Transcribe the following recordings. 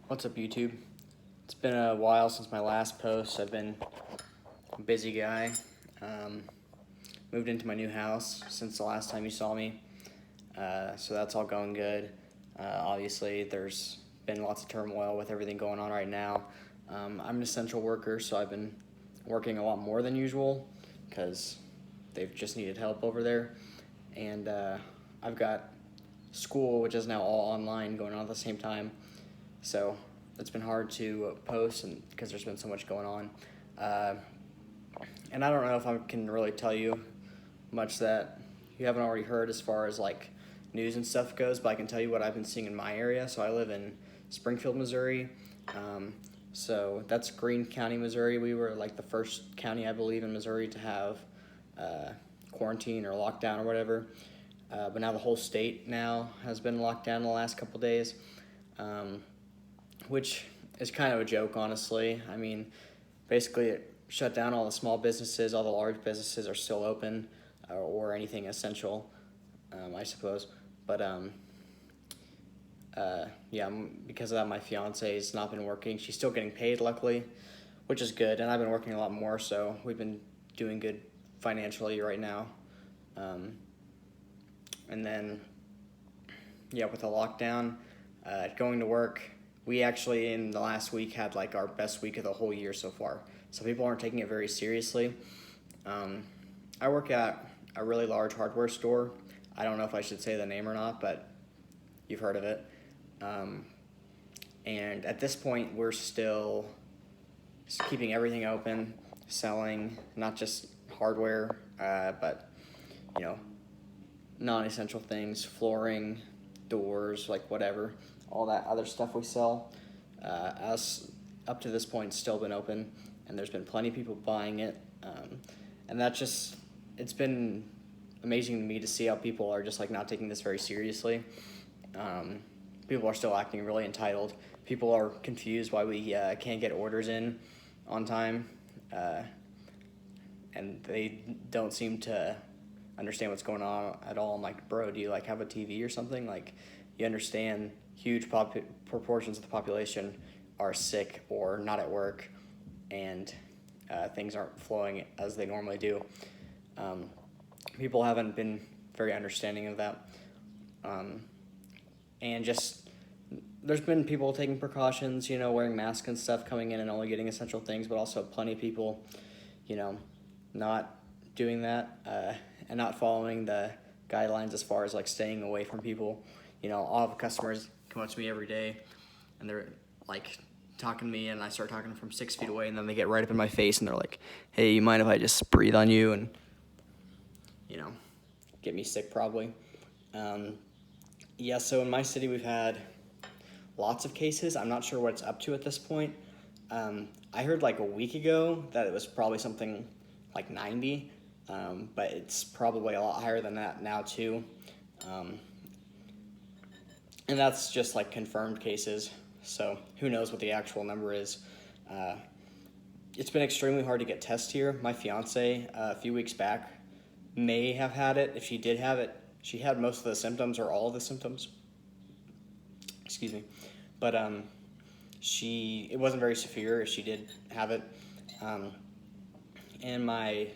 What's up, YouTube? It's been a while since my last post. I've been a busy guy. Moved into my new house since the last time you saw me, so that's all going good. Obviously, there's been lots of turmoil with everything going on right now. I'm an essential worker, so I've been working a lot more than usual because they've just needed help over there. And I've got school, which is now all online, going on at the same time. So it's been hard to post and because there's been so much going on. And I don't know if I can really tell you much that you haven't already heard as far as like news and stuff goes, but I can tell you what I've been seeing in my area. So I live in Springfield, Missouri. So that's Greene County, Missouri. We were like the first county, I believe, in Missouri to have quarantine or lockdown or whatever. But now the whole state now has been locked down the last couple days. Which is kind of a joke, honestly. I mean, basically it shut down all the small businesses. All the large businesses are still open, or anything essential, I suppose. But yeah, because of that, my fiance has not been working. She's still getting paid, luckily, which is good. And I've been working a lot more, so we've been doing good financially right now. And then, yeah, with the lockdown, going to work, we actually in the last week had like our best week of the whole year so far. So people aren't taking it very seriously. I work at a really large hardware store. I don't know if I should say the name or not, but you've heard of it. And at this point, we're still keeping everything open, selling not just hardware, but you know, non-essential things, flooring, doors, like whatever, all that other stuff we sell. Us up to this point still been open, and there's been plenty of people buying it, and it's been amazing to me to see how people are just like not taking this very seriously. People are still acting really entitled. People are confused why we can't get orders in on time, and they don't seem to understand what's going on at all. I'm like, bro, do you like have a TV or something? Like, you understand huge proportions of the population are sick or not at work, and things aren't flowing as they normally do. People haven't been very understanding of that. And just, there's been people taking precautions, wearing masks and stuff, coming in and only getting essential things, but also plenty of people, not doing that, and not following the guidelines as far as like staying away from people. All the customers come up to me every day and they're like talking to me, and I start talking from 6 feet away, and then they get right up in my face and they're like, hey, you mind if I just breathe on you? And get me sick probably. Yeah, so in my city we've had lots of cases. I'm not sure what it's up to at this point. I heard like a week ago that it was probably something like 90, but it's probably a lot higher than that now too. And that's just like confirmed cases, so who knows what the actual number is. It's been extremely hard to get tests here. My fiance, a few weeks back, may have had it. If she did have it, she had most of the symptoms or all of the symptoms. Excuse me. But it wasn't very severe if she did have it. And my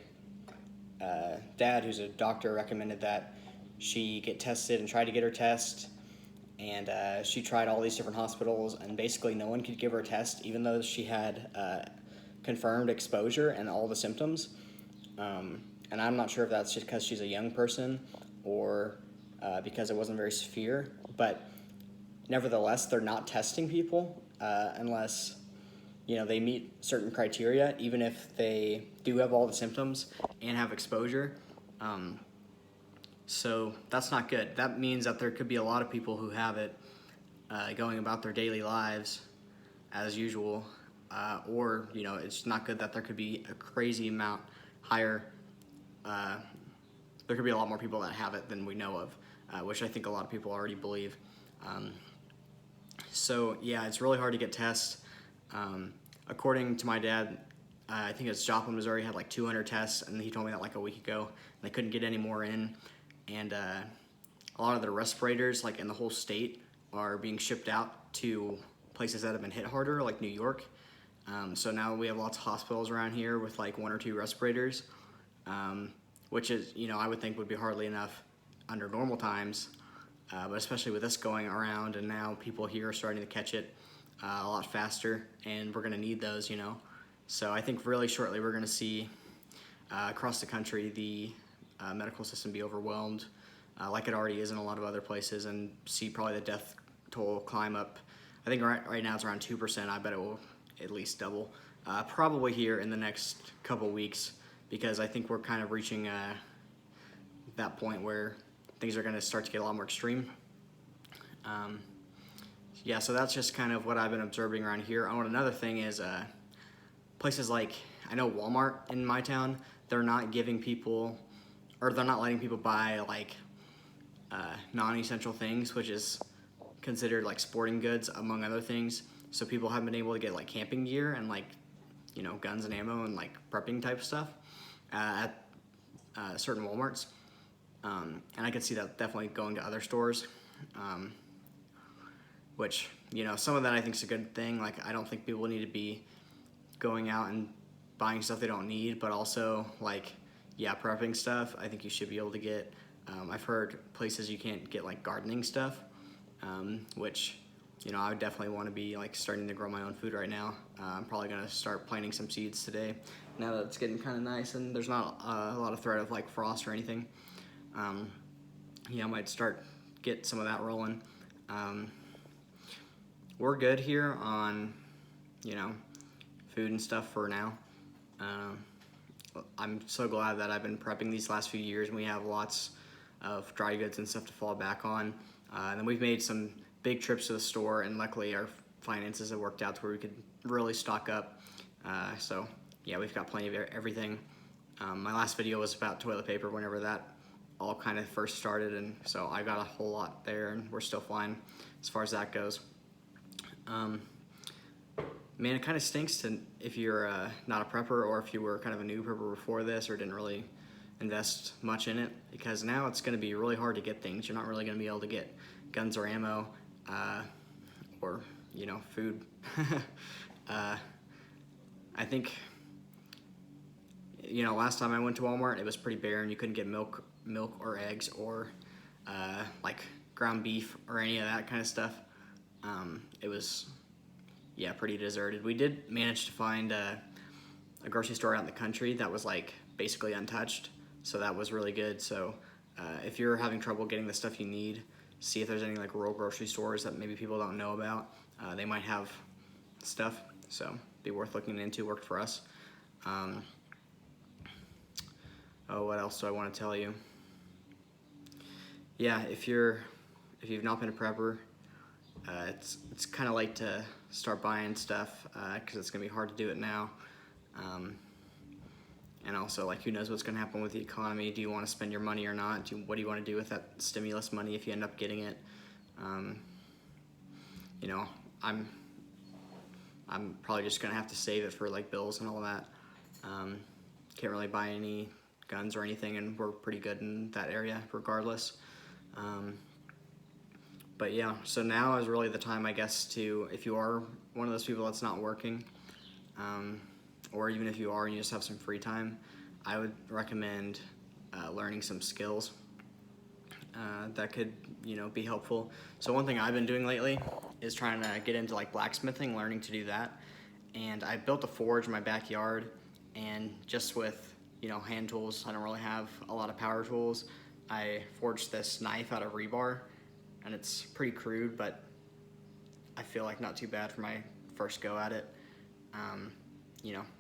dad, who's a doctor, recommended that she get tested and try to get her test. And she tried all these different hospitals, and basically no one could give her a test, even though she had confirmed exposure and all the symptoms. And I'm not sure if that's just because she's a young person or because it wasn't very severe. But nevertheless, they're not testing people unless they meet certain criteria, even if they do have all the symptoms and have exposure. So that's not good. That means that there could be a lot of people who have it going about their daily lives as usual, or it's not good that there could be a crazy amount higher. There could be a lot more people that have it than we know of, which I think a lot of people already believe. So yeah, it's really hard to get tests. According to my dad, I think it's Joplin, Missouri, had like 200 tests, and he told me that like a week ago, and they couldn't get any more in. And a lot of the respirators, like in the whole state, are being shipped out to places that have been hit harder, like New York. So now we have lots of hospitals around here with like 1 or 2 respirators, which is, I would think would be hardly enough under normal times, but especially with this going around, and now people here are starting to catch it a lot faster, and we're going to need those, So I think really shortly we're going to see across the country the medical system be overwhelmed, like it already is in a lot of other places, and see probably the death toll climb up. I think right now it's around 2%. I bet it will at least double, probably here in the next couple weeks, because I think we're kind of reaching that point where things are going to start to get a lot more extreme. Yeah, so that's just kind of what I've been observing around here. Oh, and another thing is places like, I know Walmart in my town, they're not giving people, or they're not letting people buy like non-essential things, which is considered like sporting goods among other things. So people haven't been able to get like camping gear and like, guns and ammo and like prepping type stuff at certain Walmarts. And I could see that definitely going to other stores, which, some of that I think is a good thing. Like, I don't think people need to be going out and buying stuff they don't need, but also like, prepping stuff. I think you should be able to get, I've heard places you can't get like gardening stuff, which, I would definitely want to be like starting to grow my own food right now. I'm probably going to start planting some seeds today now that it's getting kind of nice and there's not a lot of threat of like frost or anything. I might get some of that rolling. We're good here on, food and stuff for now. I'm so glad that I've been prepping these last few years, and we have lots of dry goods and stuff to fall back on. And then we've made some big trips to the store, and luckily our finances have worked out to where we could really stock up. So yeah, we've got plenty of everything. My last video was about toilet paper whenever that all kind of first started, and so I got a whole lot there, and we're still fine as far as that goes. Man, it kind of stinks if you're not a prepper, or if you were kind of a new prepper before this or didn't really invest much in it, because now it's going to be really hard to get things. You're not really going to be able to get guns or ammo, or food. I think last time I went to Walmart, it was pretty barren. You couldn't get milk or eggs or like ground beef or any of that kind of stuff. It was pretty deserted. We did manage to find a grocery store out in the country that was like basically untouched, so that was really good. So if you're having trouble getting the stuff you need, see if there's any like rural grocery stores that maybe people don't know about. They might have stuff, so be worth looking into. Worked for us. What else do I want to tell you? Yeah, if you've not been a prepper, it's kind of late to start buying stuff because it's gonna be hard to do it now. And also, like, who knows what's gonna happen with the economy? Do you want to spend your money or not? What do you want to do with that stimulus money if you end up getting it? I'm probably just gonna have to save it for like bills and all that. Can't really buy any guns or anything, and we're pretty good in that area regardless. But yeah, so now is really the time, I guess, to, if you are one of those people that's not working, or even if you are and you just have some free time, I would recommend learning some skills that could, be helpful. So one thing I've been doing lately is trying to get into like blacksmithing, learning to do that. And I built a forge in my backyard, and just with, hand tools, I don't really have a lot of power tools. I forged this knife out of rebar, and it's pretty crude, but I feel like not too bad for my first go at it.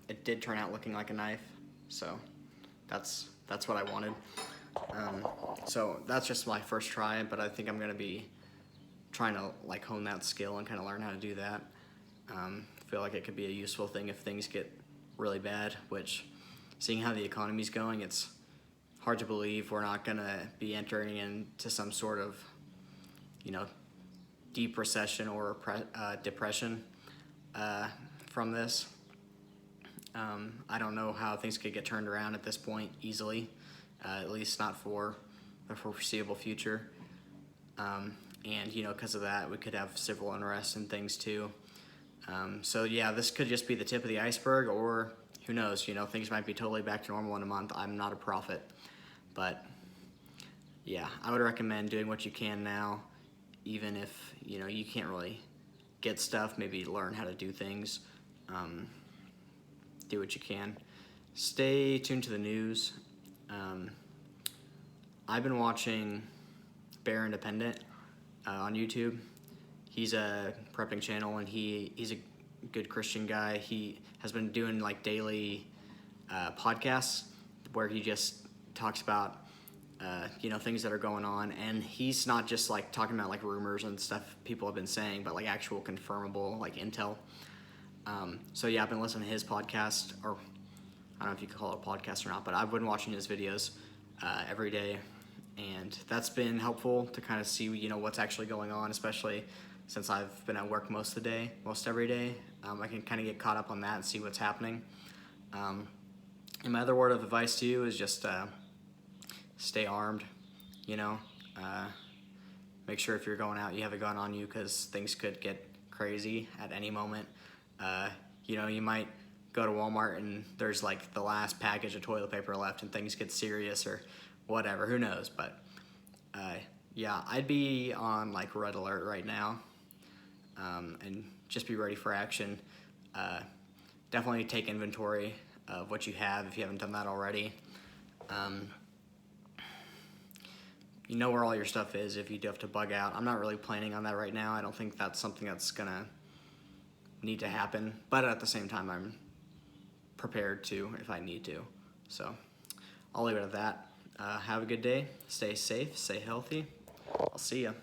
It did turn out looking like a knife, so that's what I wanted. So that's just my first try, but I think I'm gonna be trying to like hone that skill and kind of learn how to do that. I feel like it could be a useful thing if things get really bad, which, seeing how the economy's going, it's hard to believe we're not gonna be entering into some sort of, deep recession or depression from this. I don't know how things could get turned around at this point easily, at least not for the foreseeable future. and because of that, we could have civil unrest and things too. So yeah, this could just be the tip of the iceberg, or who knows? Things might be totally back to normal in a month. I'm not a prophet, but yeah, I would recommend doing what you can now, even if you can't really get stuff. Maybe learn how to do things. Do what you can. Stay tuned to the news. I've been watching Bear Independent on YouTube. He's a prepping channel, and he's a good Christian guy. He has been doing like daily podcasts where he just talks about things that are going on, and he's not just like talking about like rumors and stuff people have been saying, but like actual confirmable like intel. So yeah, I've been listening to his podcast, or I don't know if you could call it a podcast or not, but I've been watching his videos every day, and that's been helpful to kind of see what's actually going on, especially since I've been at work most every day. I can kind of get caught up on that and see what's happening. And my other word of advice to you is just stay armed. Make sure if you're going out, you have a gun on you, because things could get crazy at any moment. You might go to Walmart and there's like the last package of toilet paper left and things get serious or whatever, who knows, but yeah, I'd be on like red alert right now, and just be ready for action. Definitely take inventory of what you have if you haven't done that already. You know where all your stuff is if you do have to bug out. I'm not really planning on that right now. I don't think that's something that's gonna need to happen, but at the same time, I'm prepared to if I need to. So I'll leave it at that. Have a good day. Stay safe. Stay healthy. I'll see ya.